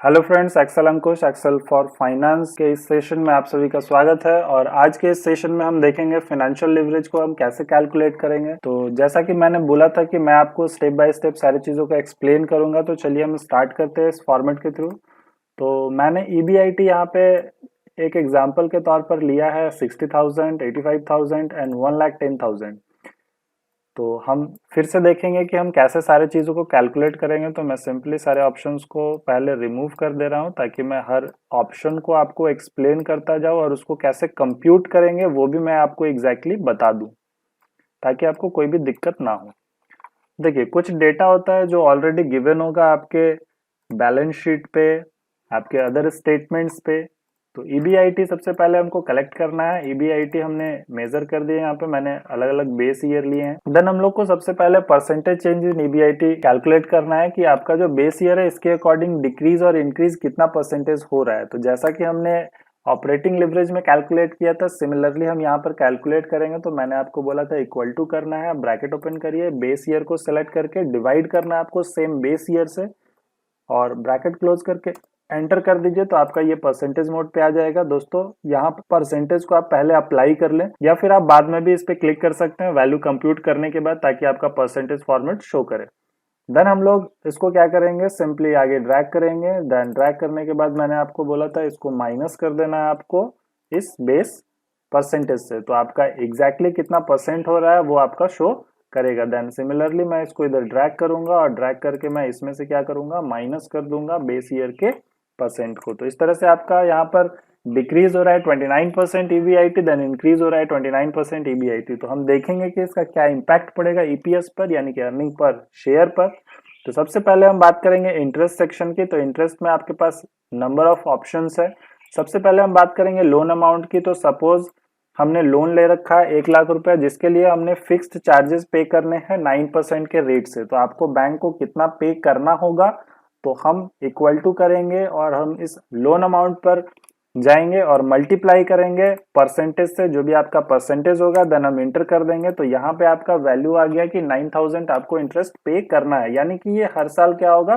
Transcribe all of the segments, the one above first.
Hello friends, excel Ankush excel for finance के इस session में आप सभी का स्वागत है। और आज के इस सेशन में हम देखेंगे फाइनेंशियल लिवरेज को हम कैसे कैलकुलेट करेंगे। तो जैसा कि मैंने बोला था कि मैं आपको स्टेप बाय स्टेप सारी चीज़ों को एक्सप्लेन करूंगा, तो चलिए हम स्टार्ट करते हैं इस फॉर्मेट के थ्रू। तो मैंने ईबीआईटी यहाँ पे एक एग्जाम्पल के तौर पर लिया है 60,000, 85,000 एंड 1,10,000। तो हम फिर से देखेंगे कि हम कैसे सारे चीज़ों को कैलकुलेट करेंगे। तो मैं सिंपली सारे ऑप्शंस को पहले रिमूव कर दे रहा हूँ ताकि मैं हर ऑप्शन को आपको एक्सप्लेन करता जाऊँ और उसको कैसे कंप्यूट करेंगे वो भी मैं आपको एग्जैक्टली बता दूँ, ताकि आपको कोई भी दिक्कत ना हो। देखिए, कुछ डेटा होता है जो ऑलरेडी गिवन होगा आपके बैलेंस शीट पे, आपके अदर स्टेटमेंट्स पे। तो ईबीआईटी सबसे पहले हमको कलेक्ट करना है। ईबीआईटी हमने मेजर कर दिया, यहाँ पे मैंने अलग अलग बेस ईयर लिए हैं। देन हम लोग को सबसे पहले percentage change in EBIT calculate करना है कि आपका जो बेस ईयर है इसके अकॉर्डिंग डिक्रीज और इंक्रीज कितना परसेंटेज हो रहा है। तो जैसा कि हमने ऑपरेटिंग लिवरेज में कैलकुलेट किया था, सिमिलरली हम यहाँ पर कैलकुलेट करेंगे। तो मैंने आपको बोला था इक्वल टू करना है, ब्रैकेट ओपन करिए, बेस ईयर को सिलेक्ट करके डिवाइड करना है आपको सेम बेस ईयर से और ब्रैकेट क्लोज करके एंटर कर दीजिए। तो आपका ये परसेंटेज मोड पे आ जाएगा। दोस्तों, यहाँ परसेंटेज को आप पहले अप्लाई कर लें या फिर आप बाद में भी इस पे क्लिक कर सकते हैं वैल्यू कंप्यूट करने के बाद, ताकि आपका परसेंटेज फॉर्मेट शो करे। देन हम लोग इसको क्या करेंगे, सिंपली आगे ड्रैग करेंगे। देन ड्रैग करने के बाद मैंने आपको बोला था इसको माइनस कर देना है आपको इस बेस परसेंटेज से। तो आपका एग्जैक्टली कितना परसेंट हो रहा है वो आपका शो करेगा। देन सिमिलरली मैं इसको इधर ड्रैग करूंगा और ड्रैग करके मैं इसमें से क्या करूंगा, माइनस कर दूंगा बेस ईयर के परसेंट को। तो इस तरह से आपका यहाँ पर डिक्रीज हो रहा है 29% ईबीआईटी, देन इंक्रीज हो रहा है 29% ईबीआईटी। तो हम देखेंगे कि इसका क्या इम्पैक्ट पड़ेगा ईपीएस पर, यानी कि अर्निंग पर शेयर पर। तो सबसे पहले हम बात करेंगे इंटरेस्ट सेक्शन की। तो इंटरेस्ट में आपके पास नंबर ऑफ ऑप्शंस है। सबसे पहले हम बात करेंगे लोन अमाउंट की। तो सपोज हमने लोन ले रखा है 1,00,000 रुपया, जिसके लिए हमने फिक्स्ड चार्जेस पे करने हैं 9% के रेट से। तो आपको बैंक को कितना पे करना होगा, तो हम इक्वल टू करेंगे और हम इस लोन अमाउंट पर जाएंगे और मल्टीप्लाई करेंगे परसेंटेज से। जो भी आपका परसेंटेज होगा देन हम इंटर कर देंगे। तो यहाँ पे आपका वैल्यू आ गया कि 9,000 आपको इंटरेस्ट पे करना है, यानी कि ये हर साल क्या होगा,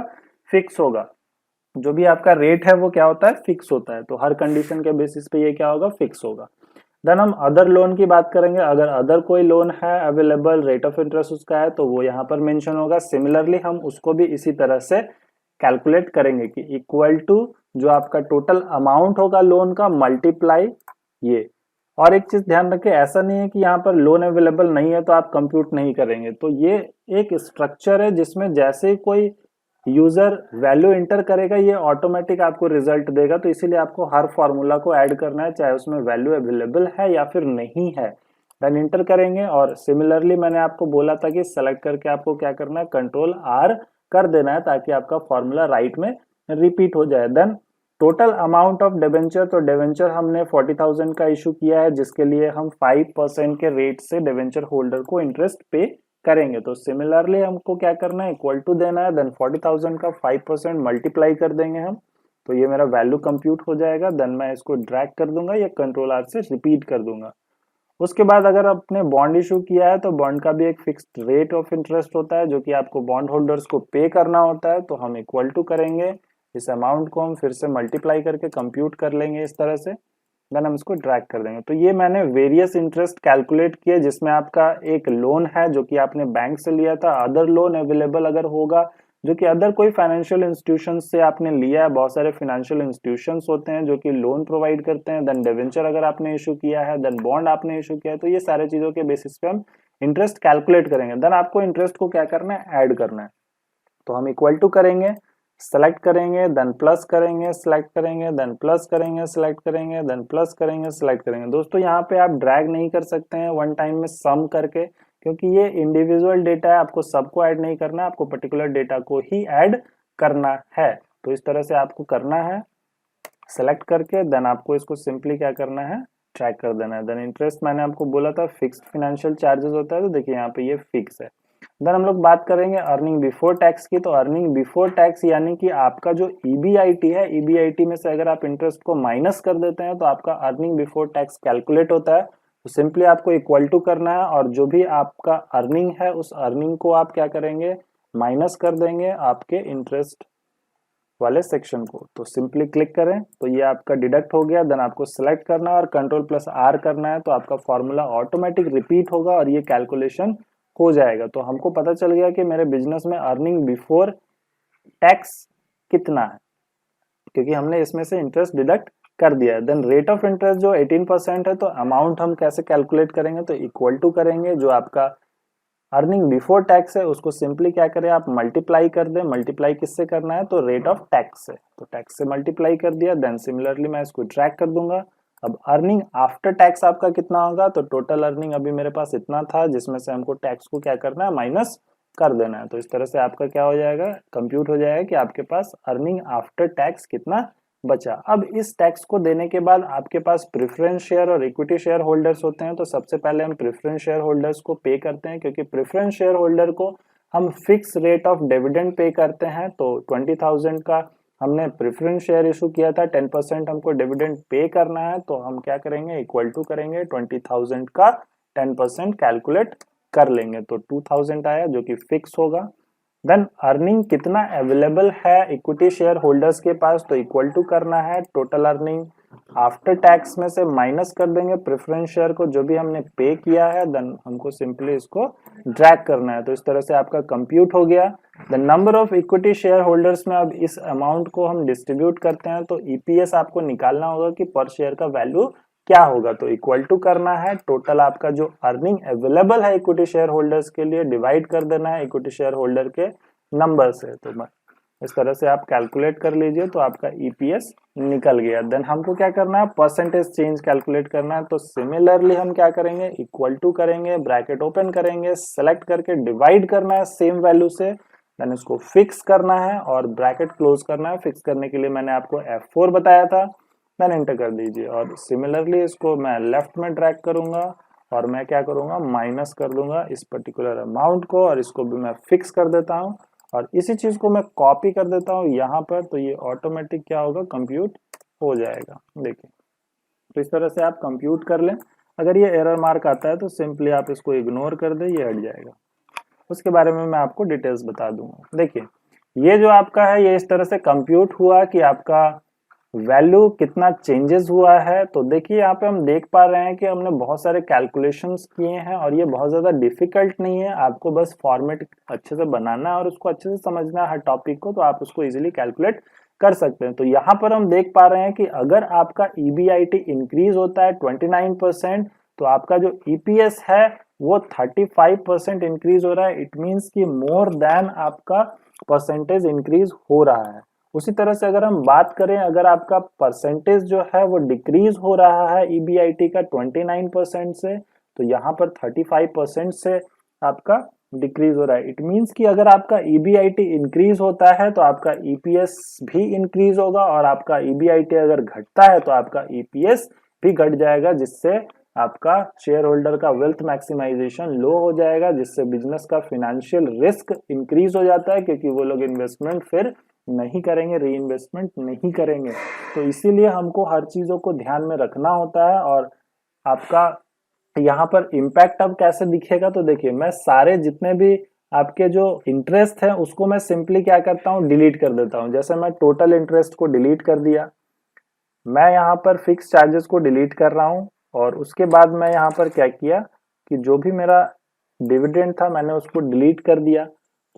फिक्स होगा। जो भी आपका रेट है वो क्या होता है, फिक्स होता है। तो हर कंडीशन के बेसिस पे ये क्या होगा, फिक्स होगा। देन हम अदर लोन की बात करेंगे। अगर अदर कोई लोन है अवेलेबल, रेट ऑफ इंटरेस्ट उसका है, तो वो यहाँ पर मेंशन होगा। सिमिलरली हम उसको भी इसी तरह से कैलकुलेट करेंगे कि इक्वल टू जो आपका टोटल अमाउंट होगा लोन का मल्टीप्लाई ये। और एक चीज ध्यान रखें, ऐसा नहीं है कि यहाँ पर लोन अवेलेबल नहीं है तो आप कंप्यूट नहीं करेंगे। तो ये एक स्ट्रक्चर है जिसमें जैसे ही कोई यूजर वैल्यू इंटर करेगा ये ऑटोमेटिक आपको रिजल्ट देगा। तो इसीलिए आपको हर फॉर्मूला को ऐड करना है, चाहे उसमें वैल्यू अवेलेबल है या फिर नहीं है। देन इंटर करेंगे और सिमिलरली मैंने आपको बोला था कि सेलेक्ट करके आपको क्या करना है, कंट्रोल आर कर देना है, ताकि आपका फॉर्मूला राइट में रिपीट हो जाए। Then total amount of debenture. तो डिबेंचर हमने 40,000 का इशू किया है, जिसके लिए हम 5% के रेट से डिबेंचर होल्डर को इंटरेस्ट पे करेंगे। तो सिमिलरली हमको क्या करना है, इक्वल टू देना है। देन 40,000 का 5% मल्टीप्लाई कर देंगे हम। तो ये मेरा वैल्यू कंप्यूट हो जाएगा। देन मैं इसको ड्रैग कर दूंगा या कंट्रोल आर से रिपीट कर दूंगा। उसके बाद अगर आपने बॉन्ड इशू किया है तो बॉन्ड का भी एक फिक्स्ड रेट ऑफ इंटरेस्ट होता है जो कि आपको बॉन्ड होल्डर्स को पे करना होता है। तो हम इक्वल टू करेंगे, इस अमाउंट को हम फिर से मल्टीप्लाई करके कंप्यूट कर लेंगे इस तरह से। देन हम इसको ड्रैग कर देंगे। तो ये मैंने वेरियस इंटरेस्ट कैलकुलेट किए, जिसमें आपका एक लोन है जो कि आपने बैंक से लिया था, अदर लोन अवेलेबल अगर होगा जो कि अदर कोई फाइनेंशियल इंस्टीट्यूशन से आपने लिया है। बहुत सारे फाइनेंशियल इंस्टीट्यूशंस होते हैं जो कि लोन प्रोवाइड करते हैं। देन डिवेंचर अगर आपने इशू किया है, देन बॉन्ड आपने इशू किया है। तो ये सारे चीजों के बेसिस पे हम इंटरेस्ट कैलकुलेट करेंगे। देन आपको इंटरेस्ट को क्या करना है, ऐड करना है। तो हम इक्वल टू करेंगे, सेलेक्ट करेंगे, देन प्लस करेंगे, सेलेक्ट करेंगे, देन प्लस करेंगे, सेलेक्ट करेंगे, देन प्लस करेंगे, सेलेक्ट करेंगे। दोस्तों, यहाँ पे आप ड्रैग नहीं कर सकते हैं वन टाइम में सम करके, क्योंकि ये इंडिविजुअल डेटा है। आपको सबको ऐड नहीं करना है, आपको पर्टिकुलर डेटा को ही ऐड करना है। तो इस तरह से आपको करना है, सेलेक्ट करके देन आपको इसको सिंपली क्या करना है, ट्रैक कर देना है। देन इंटरेस्ट मैंने आपको बोला था फिक्स्ड फाइनेंशियल चार्जेस होता है, तो देखिए यहाँ पे ये फिक्स है। देन हम लोग बात करेंगे अर्निंग बिफोर टैक्स की। तो अर्निंग बिफोर टैक्स यानी कि आपका जो ईबीआईटी है, ईबीआईटी में से अगर आप इंटरेस्ट को माइनस कर देते हैं तो आपका अर्निंग बिफोर टैक्स कैलकुलेट होता है। तो सिंपली आपको इक्वल टू करना है और जो भी आपका अर्निंग है उस अर्निंग को आप क्या करेंगे, माइनस कर देंगे आपके इंटरेस्ट वाले सेक्शन को। तो सिंपली क्लिक करें तो ये आपका डिडक्ट हो गया। देन आपको सिलेक्ट करना है और कंट्रोल+R करना है तो आपका फॉर्मूला ऑटोमेटिक रिपीट होगा और ये कैलकुलेशन हो जाएगा। तो हमको पता चल गया कि मेरे बिजनेस में अर्निंग बिफोर टैक्स कितना है, क्योंकि हमने इसमें से इंटरेस्ट डिडक्ट कर दिया है। देन रेट ऑफ इंटरेस्ट जो 18% है, तो अमाउंट हम कैसे कैलकुलेट करेंगे, तो इक्वल टू करेंगे जो आपका अर्निंग बिफोर टैक्स है उसको सिंपली क्या करें आप मल्टीप्लाई कर दें। मल्टीप्लाई किससे करना है, तो रेट ऑफ टैक्स से, तो टैक्स से मल्टीप्लाई कर दिया। देन सिमिलरली मैं इसको ट्रैक कर दूंगा। अब अर्निंग आफ्टर टैक्स आपका कितना होगा, तो टोटल अर्निंग अभी मेरे पास इतना था जिसमें से हमको टैक्स को क्या करना है, माइनस कर देना है। तो इस तरह से आपका क्या हो जाएगा, कंप्यूट हो जाएगा कि आपके पास अर्निंग आफ्टर टैक्स कितना बचा। अब इस टैक्स को देने के बाद आपके पास प्रेफरेंस शेयर और इक्विटी शेयर होल्डर्स होते हैं। तो सबसे पहले हम प्रेफरेंस शेयर होल्डर्स को पे करते हैं, क्योंकि प्रेफरेंस शेयर होल्डर को हम fix rate of dividend pay करते हैं। तो 20,000 का हमने प्रेफरेंस शेयर इशू किया था, 10% हमको डिविडेंड पे करना है। तो हम क्या करेंगे, इक्वल टू करेंगे 20,000 का 10% कैलकुलेट कर लेंगे। तो 2,000 आया जो कि फिक्स होगा। देन अर्निंग कितना अवेलेबल है इक्विटी शेयर होल्डर्स के पास, तो इक्वल टू करना है टोटल अर्निंग आफ्टर टैक्स में से माइनस कर देंगे प्रेफरेंस शेयर को जो भी हमने पे किया है। देन हमको सिंपली इसको ड्रैग करना है। तो इस तरह से आपका कंप्यूट हो गया। The number of equity share holders में अब इस अमाउंट को हम डिस्ट्रीब्यूट करते हैं। तो ईपीएस आपको निकालना होगा कि पर शेयर का वैल्यू क्या होगा। तो इक्वल टू करना है टोटल आपका जो अर्निंग अवेलेबल है इक्विटी शेयर होल्डर्स के लिए, डिवाइड कर देना है इक्विटी शेयर होल्डर के नंबर से। तो इस तरह से आप कैलकुलेट कर लीजिए तो आपका ईपीएस निकल गया। देन हमको क्या करना है, परसेंटेज चेंज कैलकुलेट करना है। तो सिमिलरली हम क्या करेंगे, इक्वल टू करेंगे, ब्रैकेट ओपन करेंगे, सेलेक्ट करके डिवाइड करना है सेम वैल्यू से। देन इसको फिक्स करना है और ब्रैकेट क्लोज करना है। फिक्स करने के लिए मैंने आपको F4 बताया था, देन एंटर कर दीजिए। और सिमिलरली इसको मैं लेफ्ट में ड्रैग करूंगा और मैं क्या करूंगा, माइनस कर दूंगा इस पर्टिकुलर अमाउंट को और इसको भी मैं फिक्स कर देता हूं और इसी चीज को मैं कॉपी कर देता हूं यहाँ पर। तो ये ऑटोमेटिक क्या होगा, कंप्यूट हो जाएगा। देखिए तो इस तरह से आप कंप्यूट कर लें। अगर ये एरर मार्क आता है तो सिंपली आप इसको इग्नोर कर दें, ये हट जाएगा। उसके बारे में मैं आपको डिटेल्स बता दूंगा। देखिए ये जो आपका है ये इस तरह से कंप्यूट हुआ कि आपका वैल्यू कितना चेंजेस हुआ है। तो देखिए यहाँ पे हम देख पा रहे हैं कि हमने बहुत सारे कैलकुलेशंस किए हैं और ये बहुत ज्यादा डिफिकल्ट नहीं है। आपको बस फॉर्मेट अच्छे से बनाना है और उसको अच्छे से समझना है हर टॉपिक को, तो आप उसको इजीली कैलकुलेट कर सकते हैं। तो यहाँ पर हम देख पा रहे हैं कि अगर आपका ईबीआईटी इंक्रीज होता है 29%, तो आपका जो ईपीएस है वो 35% इंक्रीज हो रहा है। इट मीन्स कि मोर देन आपका परसेंटेज इंक्रीज हो रहा है। उसी तरह से अगर हम बात करें, अगर आपका परसेंटेज जो है वो डिक्रीज हो रहा है ईबीआईटी का 29% से, तो यहाँ पर 35% से आपका डिक्रीज हो रहा है। इट मीन्स कि अगर आपका ईबीआईटी इंक्रीज होता है तो आपका ईपीएस भी इंक्रीज होगा और आपका ईबीआईटी अगर घटता है तो आपका ईपीएस भी घट जाएगा, जिससे आपका शेयर होल्डर का वेल्थ मैक्सिमाइजेशन लो हो जाएगा, जिससे बिजनेस का फाइनेंशियल रिस्क इंक्रीज हो जाता है, क्योंकि वो लोग इन्वेस्टमेंट फिर नहीं करेंगे, री इन्वेस्टमेंट नहीं करेंगे। तो इसीलिए हमको हर चीजों को ध्यान में रखना होता है। और आपका यहाँ पर इम्पैक्ट अब कैसे दिखेगा, तो देखिए मैं सारे जितने भी आपके जो इंटरेस्ट है उसको मैं सिंपली क्या करता हूँ, डिलीट कर देता हूँ। जैसे मैं टोटल इंटरेस्ट को डिलीट कर दिया, मैं यहाँ पर फिक्स चार्जेस को डिलीट कर रहा हूँ और उसके बाद मैं यहाँ पर क्या किया कि जो भी मेरा डिविडेंड था मैंने उसको डिलीट कर दिया।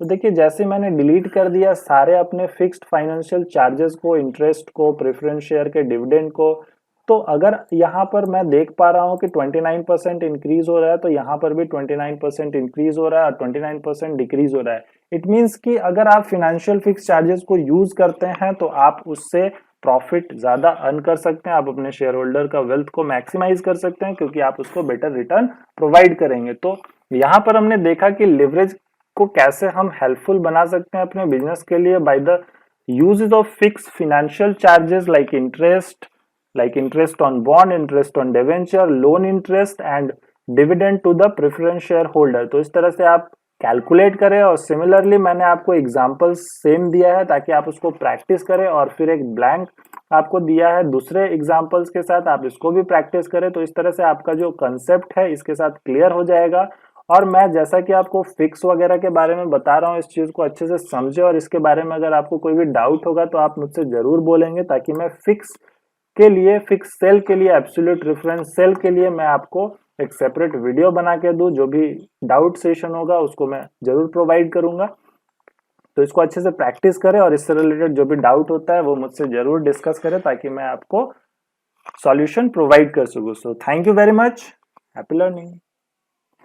तो देखिए जैसे मैंने डिलीट कर दिया सारे अपने फिक्स्ड फाइनेंशियल चार्जेस को, इंटरेस्ट को, प्रेफरेंस शेयर के डिविडेंड को, तो अगर यहाँ पर मैं देख पा रहा हूँ कि 29% इंक्रीज हो रहा है, तो यहाँ पर भी 29% इंक्रीज हो रहा है और 29% डिक्रीज हो रहा है। इट मीन्स कि अगर आप फाइनेंशियल फिक्स चार्जेस को यूज करते हैं तो आप उससे प्रॉफिट ज्यादा अर्न कर सकते हैं, आप अपने शेयर होल्डर का वेल्थ को मैक्सिमाइज कर सकते हैं, क्योंकि आप उसको बेटर रिटर्न प्रोवाइड करेंगे। तो यहाँ पर हमने देखा कि लिवरेज को कैसे हम हेल्पफुल बना सकते हैं अपने बिजनेस के लिए by the uses of fix financial charges like interest on bond, interest on debenture, loan interest and dividend to the preference share holder. तो इस तरह से आप कैलकुलेट करें। और सिमिलरली मैंने आपको एग्जांपल सेम दिया है ताकि आप उसको प्रैक्टिस करें, और फिर एक ब्लैंक आपको दिया है दूसरे एग्जांपल्स के साथ, आप इसको भी प्रैक्टिस करें। तो इस तरह से आपका जो कंसेप्ट है इसके साथ क्लियर हो जाएगा और मैं जैसा कि आपको फिक्स वगैरह के बारे में बता रहा हूँ, इस चीज को अच्छे से समझे, और इसके बारे में अगर आपको कोई भी डाउट होगा तो आप मुझसे जरूर बोलेंगे, ताकि मैं फिक्स के लिए, फिक्स सेल के लिए, एब्सोल्यूट रेफरेंस सेल के लिए मैं आपको एक सेपरेट वीडियो बना के दूं। जो भी डाउट सेशन होगा उसको मैं जरूर प्रोवाइड करूंगा। तो इसको अच्छे से प्रैक्टिस करें और इससे रिलेटेड जो भी डाउट होता है वो मुझसे जरूर डिस्कस करें, ताकि मैं आपको सॉल्यूशन प्रोवाइड कर सकूं। So thank you very much, happy learning.